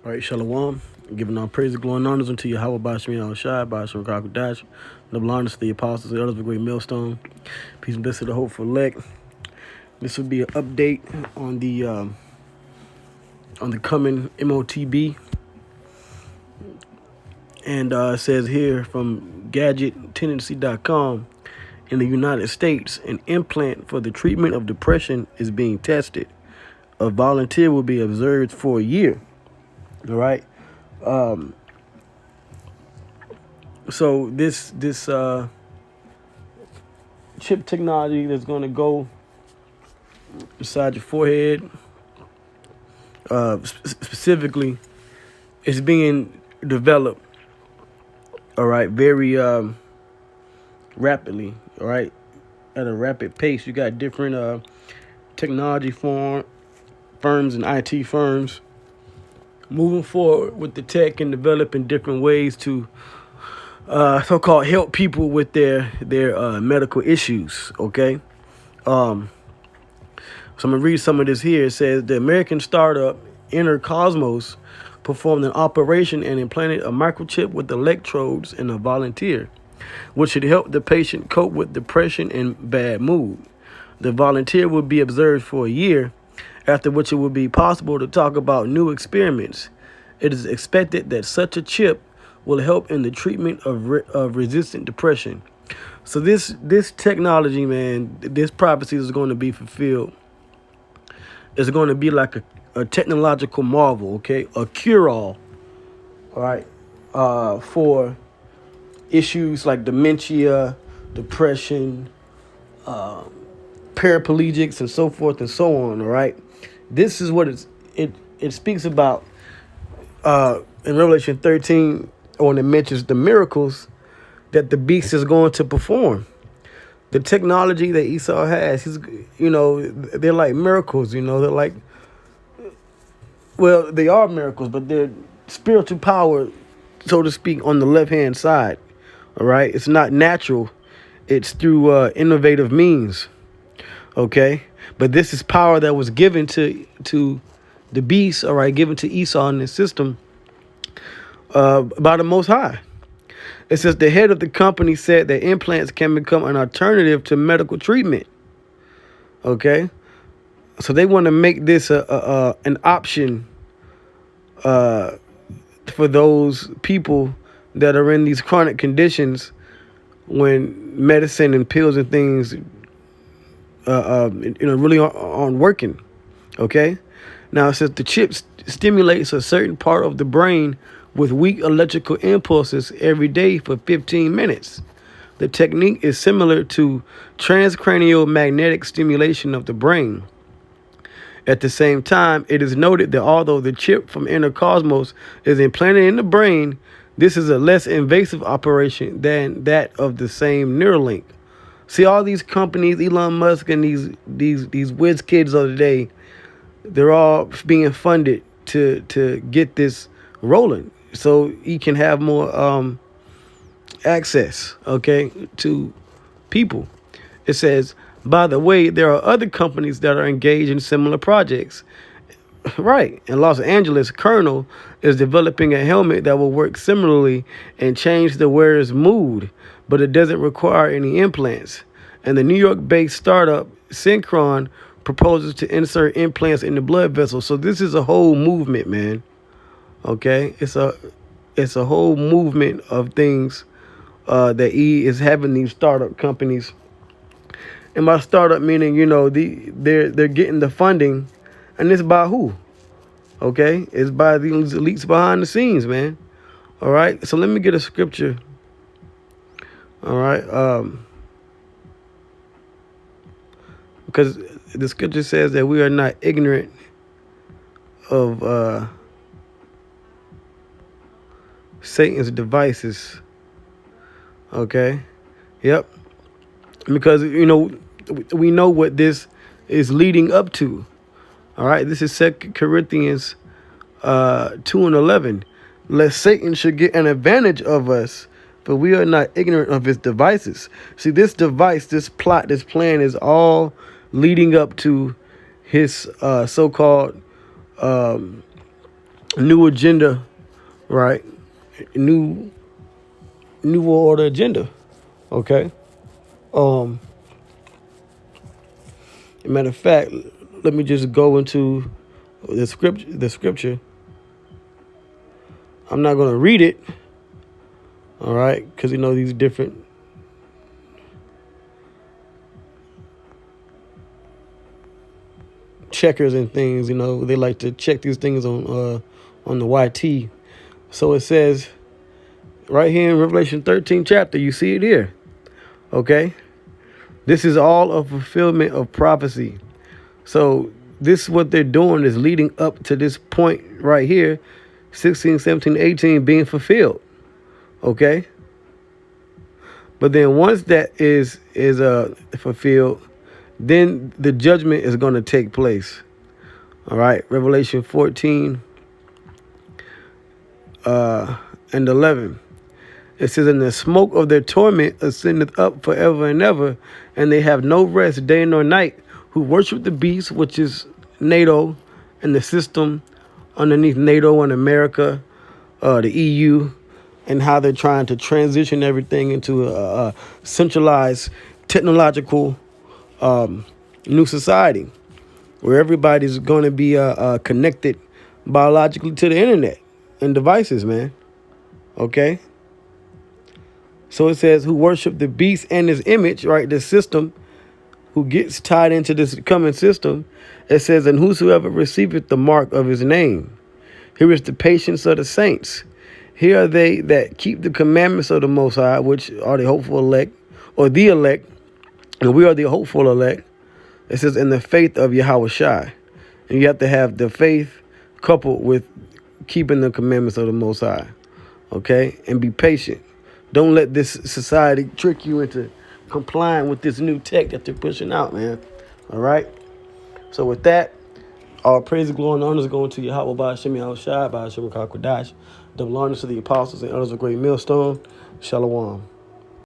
All right, Shalom. Giving all praise, glory, and honors unto Yahweh, Bashmi Al Shai, Bashmi Kakudash, double honors to the apostles, the elders of the great millstone. Peace and blessings to the hopeful elect. This will be an update on the coming M.O.T.B. And it says here from GadgetTendency.com, in the United States, an implant for the treatment of depression is being tested. A volunteer will be observed for a year. All right. So this chip technology that's going to go inside your forehead, specifically, is being developed. All right, very rapidly. All right, at a rapid pace. You got different technology firms and IT firms moving forward with the tech and developing different ways to so-called help people with their medical issues. Okay. So I'm going to read some of this here. It says the American startup Cosmos performed an operation and implanted a microchip with electrodes in a volunteer, which should help the patient cope with depression and bad mood. The volunteer will be observed for a year, after which it will be possible to talk about new experiments. It is expected that such a chip will help in the treatment of resistant depression. So this technology, man, this prophecy is going to be fulfilled. It's going to be like a technological marvel, okay? A cure-all, all right, for issues like dementia, depression, paraplegics, and so forth and so on, all right? This is what it speaks about in Revelation 13, when it mentions the miracles that the beast is going to perform. The technology that Esau has, they're like miracles, they're like, well, they are miracles, but they're spiritual power, so to speak, on the left-hand side, all right? It's not natural. It's through innovative means, okay? But this is power that was given to the beast, all right, given to Esau in the system by the Most High. It says the head of the company said that implants can become an alternative to medical treatment. Okay, so they want to make this an option for those people that are in these chronic conditions when medicine and pills and things, really aren't working. Okay, now it says the chip stimulates a certain part of the brain with weak electrical impulses every day for 15 minutes. The technique is similar to transcranial magnetic stimulation of the brain. At the same time, it is noted that although the chip from Cosmos is implanted in the brain, this is a less invasive operation than that of the same Neuralink. See, all these companies, Elon Musk and these whiz kids of the day, they're all being funded to get this rolling, so he can have more access, okay, to people. It says, by the way, there are other companies that are engaged in similar projects. Right. In Los Angeles, Colonel is developing a helmet that will work similarly and change the wearer's mood, but it doesn't require any implants. And the New York-based startup Synchron proposes to insert implants in the blood vessel. So this is a whole movement, man. Okay, it's a whole movement of things that he is having these startup companies. And by startup meaning, they're getting the funding, and it's by who? Okay, it's by these elites behind the scenes, man. All right, so let me get a scripture. All right, because the scripture says that we are not ignorant of Satan's devices. Okay. Yep. Because we know what this is leading up to. All right. This is 2 Corinthians 2:11. Lest Satan should get an advantage of us, for we are not ignorant of his devices. See, this device, this plot, this plan is all leading up to his so-called new agenda, right? New new order agenda. Okay. Um, Matter of fact, let me just go into the script. The scripture. I'm not going to read it. All right, because these different checkers and things. They like to check these things on the YT. So it says right here in Revelation 13 chapter. You see it here. Okay. This is all a fulfillment of prophecy. So this what they're doing is leading up to this point right here, 16, 17, 18 being fulfilled. Okay. But then once that is fulfilled, then the judgment is going to take place. All right. Revelation 14 and 11. It says, and the smoke of their torment ascendeth up forever and ever, and they have no rest day nor night, who worship the beast, which is NATO and the system underneath NATO and America, the EU, and how they're trying to transition everything into a centralized technological new society where everybody's going to be connected biologically to the internet and devices, man. Okay. So it says, who worship the beast and his image, right? The system, who gets tied into this coming system. It says, and whosoever receiveth the mark of his name. Here is the patience of the saints. Here are they that keep the commandments of the Most High, which are the hopeful elect, or the elect, and we are the hopeful elect. It says, in the faith of Yahweh Shai. And you have to have the faith coupled with keeping the commandments of the Most High. Okay? And be patient. Don't let this society trick you into complying with this new tech that they're pushing out, man. All right? So with that, all praise, glory, and honors going to Yahweh by Hashem Yahushua, by Hashem Kakwadash, double honors to the apostles and others of great millstone. Shalom.